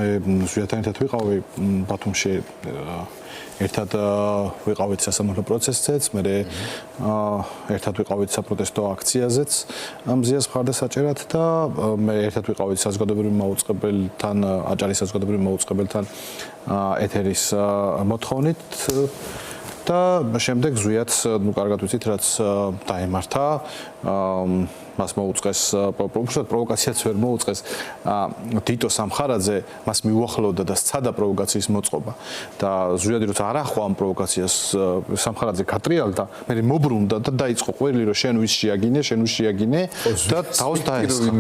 მე ზვიათთან ერთად ვიყავი ბათუმში ერთად ვიყავით სასამართლო პროცესზეც, მე ერთად ვიყავით საპროტესტო აქციაზეც მზიას მხარდასაჭერად და მე ერთად ვიყავით საზოგადოებრივ მაუწყებელთან, აჭარის საზოგადოებრივ მაუწყებელთან ეთერის მოთხოვნით და შემდეგ ზვიათს კარგად ვიცით, რაც დაემართა მას მოუწყეს პროვოკაციაც ვერ მოუწყეს დიტო სამხარაძე მას მიუახლოვდა და სცადა პროვოკაციის მოწყობა და ზვიადი როცა არ ახვა ამ პროვოკაციას სამხარაძე გატრიალდა მე მობრუნდა და დაიწყო ყველი რომ შენ ვის შეაგინე და თავს დაესხა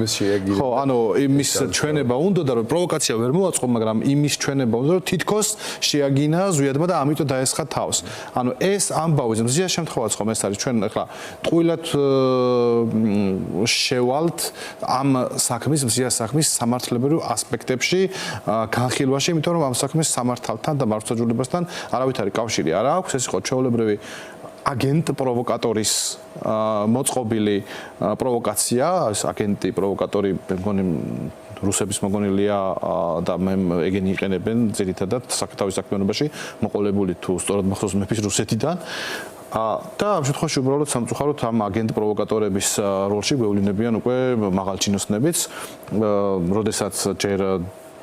ხო ანუ იმის ჩვენება უნდა რომ პროვოკაცია ვერ მოაწყო მაგრამ იმის ჩვენება უნდა რომ თითქოს შეაგინა ზვიადმა და ამიტომ დაესხა თავს ანუ ეს ამბავი მზია შემთხვევაც ხომ ეს არის ჩვენ ახლა ტყუილად შევალთ ამ საქმის მზია საქმის სამართლებრივ ასპექტებში განხილვაში, იმიტომ რომ ამ საქმის სამართალთან და მართლმსაჯულებასთან არავით არის კავშირი არ აქვს, ეს იყო ჩვეულებრივი აგენტ პროვოკატორის მოწყობილი პროვოკაცია, ეს აგენტი პროვოკატორი მე მგონი რუსების მოგონილია და მე ეგენი იყენებენ ძირითადად საკუთავის საქმიანობაში მოყოლებული თუ სწორად მახსოვს მეფის რუსეთიდან და ამ შემთხვევაში უბრალოდ სამწუხაროდ ამ აგენტ პროვოკატორების როლში გვევლინებიან უკვე მაღალჩინოსნებიც, როდესაც ჯერ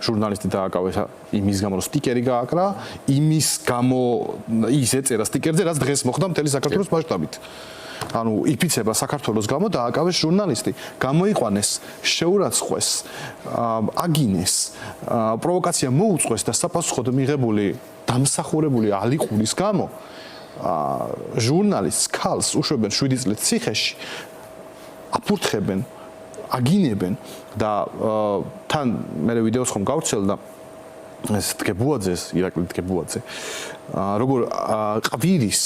ჟურნალისტი დააკავეს იმის გამო რომ სტიკერი გააკრა, იმის გამო ის ეწერა სტიკერზე, რაც დღეს მოხდა მთელი საქართველოს მასშტაბით. ანუ იფიცება საქართველოს გამო დააკავეს ჟურნალისტი, გამოიყვანეს, შეურაცხყვეს, აგინეს, პროვოკაცია მოუწყვეს და საფასუხოდ მიღებული დამსახურებული ალიყურის გამო ჟურნალისტს ქალს უშვებენ 7 წლით ციხეში აფურთხებენ აგინებენ და თან მე ვიდეოს ხომ გავვრცელდა ეს დგებუაძეს ირაკლი დგებუაძე როგორ ყვირის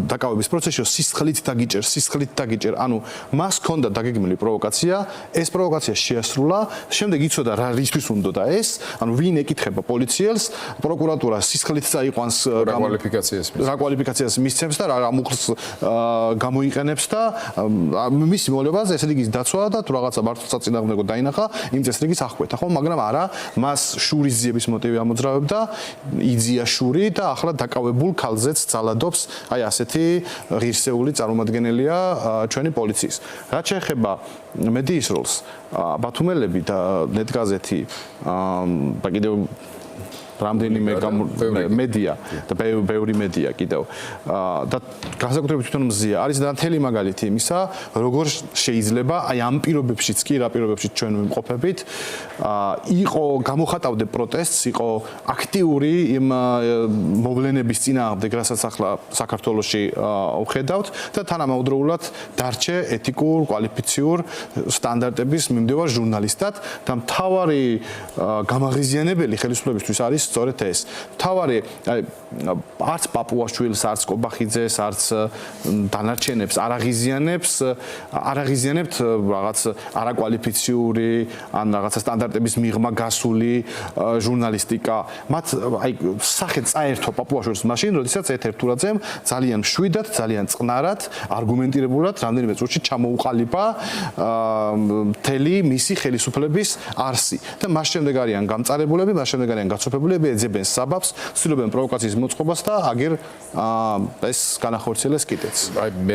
დაკავების პროცესში სისხლით დაგიჭერ ანუ მას ჰქონდა დაგეგმილი პროვოკაცია ეს პროვოკაცია შეასრულა შემდეგ იცოდა რა რისთვის უნდა ეს ანუ ვინ ეკითხება პოლიციელს პროკურატურა სისხლით წაიყვანს რა კვალიფიკაციას მისცემს და რა მუხლს გამოიყენებს და მისი მოვალეობაზე ესე იგი დაცვა და თუ რაღაცა მართლმსაწინააღმდეგო დაინახა იმ წესრიგის აღკვეთა ხო მაგრამ არა მას შურის ძიების მოტივი ამოძრავებდა იძია შური და ახლა დაკავებულ ქალზეც ძალადობს აი ასეთი ღირსეული წარმომადგენელია ჩვენი პოლიციის. რაც შეეხება მედიის როლს, ბათუმელები და ნეტგაზეთი და კიდევ რამდენიმე მედია და ბევრი მედია კიდევ და განსაკუთრებით თვითონ მზია არის ნათელი მაგალითი იმისა როგორ შეიძლება აი ამ პირობებშიც კი რა პირობებშიც ჩვენ ვიმყოფებით იყო გამოხატავდე პროტესტს იყო აქტიური იმ მოვლენების წინააღმდეგ რასაც ახლა საქართველოში ვხედავთ და თანამედროვულად დარჩე ეთიკურ კვალიფიციურ სტანდარტების მიმდევარ ჟურნალისტად და მთავარი გამაღიზიანებელი ხელისუფლებისთვის არის სწორედ ეს. თავარი არც პაპუაშვილს, არც კობახიძეს, არც დანარჩენებს არ აღიზიანებთ რაღაც არაკვალიფიციური ან რაღაცა სტანდარტების მიღმა გასული ჟურნალისტიკა. მათ აი სახე წაერთვა პაპუაშვილს მაშინ, როდესაც ეთერ თურაძემ ძალიან მშვიდად, ძალიან წყნარად, არგუმენტირებულად რამდენიმე წუთში ჩამოუყალიბა მთელი მისი ხელისუფლების არსი. და მას შემდეგ არიან გამწარებულები, მას შემდეგ არიან გაცოფებულები ეძებენ საბაბს, ცდილობენ პროვოკაციის მოწყობას და აგერ ეს განახორციელეს კიდეც.